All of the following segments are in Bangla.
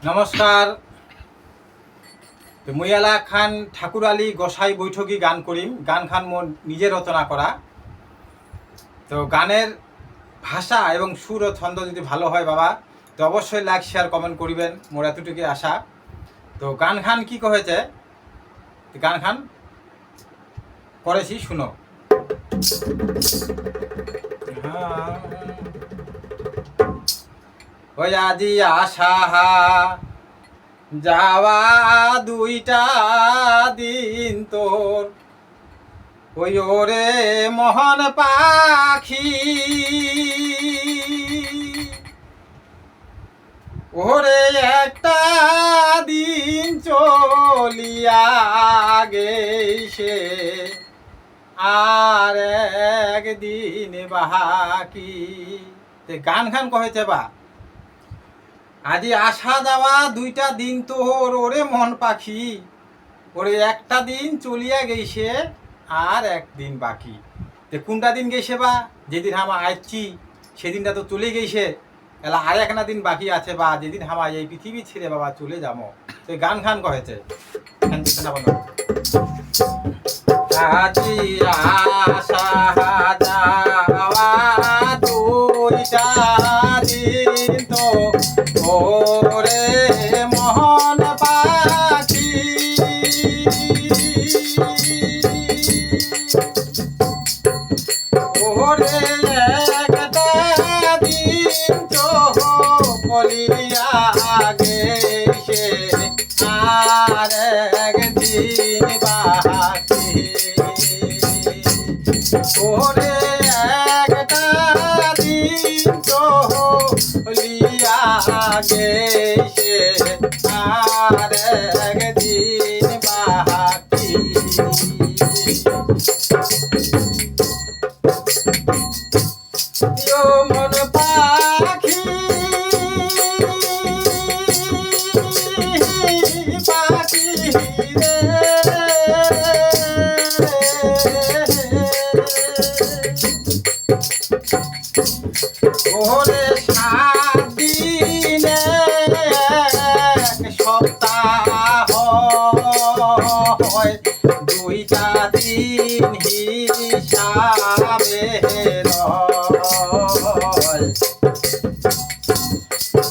নমস্কার। মুই এলা খান ঠাকুর আলী গোসাই বৈঠকি গান করিম। গান খান মোর নিজে রচনা করা। তো গানের ভাষা এবং সুর ও ছন্দ যদি ভালো হয় বাবা, তো অবশ্যই লাইক শেয়ার কমেন্ট করিবেন, মোর এতটুকুই আশা। তো গান খান কি কহেছে, গান খান করেছি, শুনো। ওই আজি আশা যাওয়া দুইটা দিন তোর, ওই ওরে মহান পাখি, ওরে একটা দিন চলিয়া গেছে আর একদিন বাকি। গান খান কহেছে বা আজি আসা যাওয়া দুইটা দিন তোর, ওরে মন পাখি, ওরে একটা দিন চলিয়া গেছে আর একদিন বাকি। কোনটা দিন গেছে বা, যেদিন হামা আইছি সেদিনটা তো চলে গেছে, এলা আর একটা দিন বাকি আছে বা, যেদিন হামা এই পৃথিবী ছেড়ে বাবা চলে যাবো। তো গান খান কহেছে আজি আসা যাওয়া দুইটা দিন তো, ওরে মহন পাখি, ওরে একটা দিন চলিয়া গেছে আর একদিন বাকি, ওরে একটা দিন চলিয়া গেছে আর একদিন বাকি। মন পাখি পাখি রে, ওরে 7 দিনে এক সপ্তাহ হয়, দুইটা দিন হিসাবে রয়,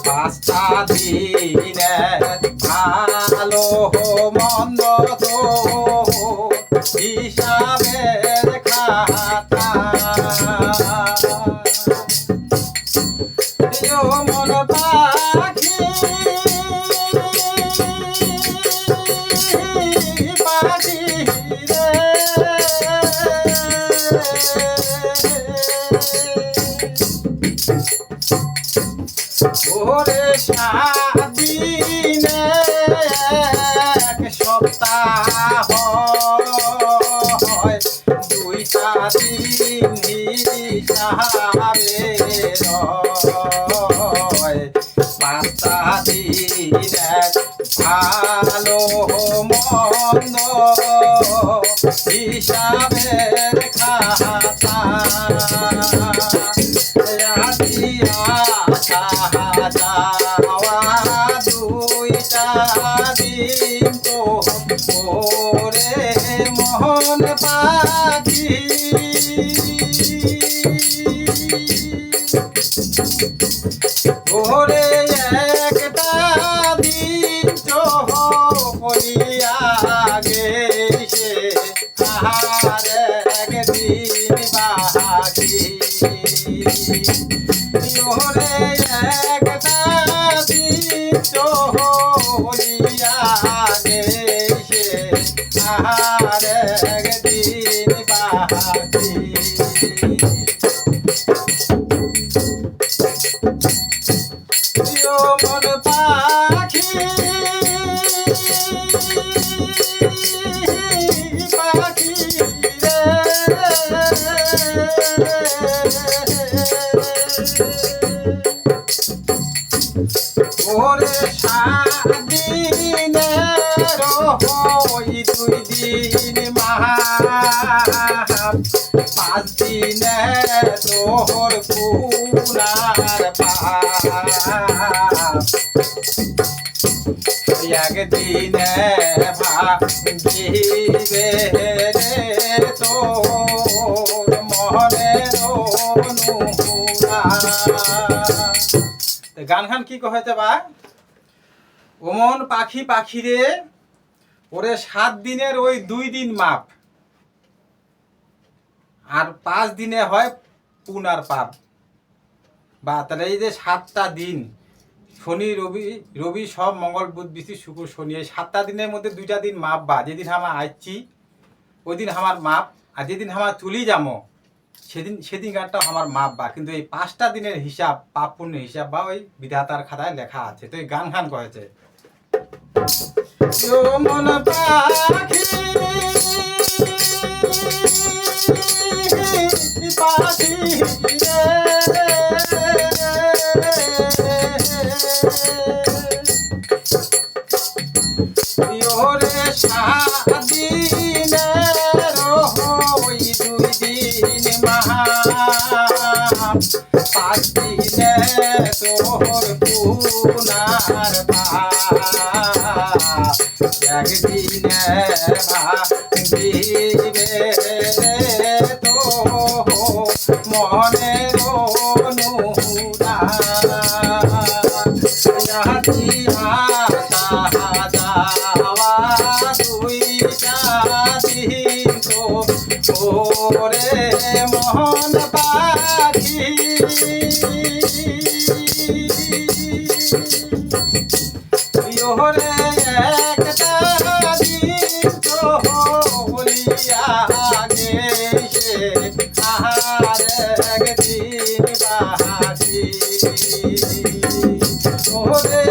5টা দিনে ভালো মন্দ তো হিসাবের খাতা। মন পাখি পাখি রে, ওরে 7 দিনে এক সপ্তাহ হয়, দুইটা দিন হিসাবে রয়, 5টা দিন ভালো মন্দ হিসাবের খাতা। আজি আসা যাওয়া দুইটা দিন তো, ওরে মহন পাখি, ওরে একটা দিন চলিয়া গেছে আর একদিন বাকি, ওরে একটা দিন চলিয়া গেছে আর একদিন বাকি। মন পাখি পাখি রে, ওরে 7 দিনের ওই 2 দিন মাস, 5 দিনে তোর পুনার পাপ, একদিনে ভাঙিবে রে তোর মনের অনুরাগ। গান খান কি কহেছে বা, ওমন পাখি পাখিরে ওরে 7 দিনের ওই 2 দিন মাপ, আর 5 দিনে হয় পুনার পাপ। বা তাহলে এই যে 7টা দিন, শনি রবি সব, মঙ্গল বুধ বৃহস্পতি শুক্র শনি, এই 7টা দিনের মধ্যে 2টা দিন মাপ। বা যেদিন আমার আইছি ওই দিন আমার মাপ, আর যেদিন আমার চলি যাবো সেদিন গানটা আমার মাপ। বা কিন্তু এই 5টা দিনের হিসাব, পাপ পুণ্যের হিসাব বা ওই বিধাতার খাতায় লেখা আছে। তো এই গান খান কয়েছে মন পাখি পাখি রে 7 দিনের ওই 2 দিন মহা, 5 দিনে তোর পুনার পাপ। একদিনে ভাঙিবে তো মনের অনুরাগ। যাওয়া 2টা দিন তো ওরে মন পাখি, ওরে একটা দিন তো বলিয়া গেছে আর একদিন বাকি, ওরে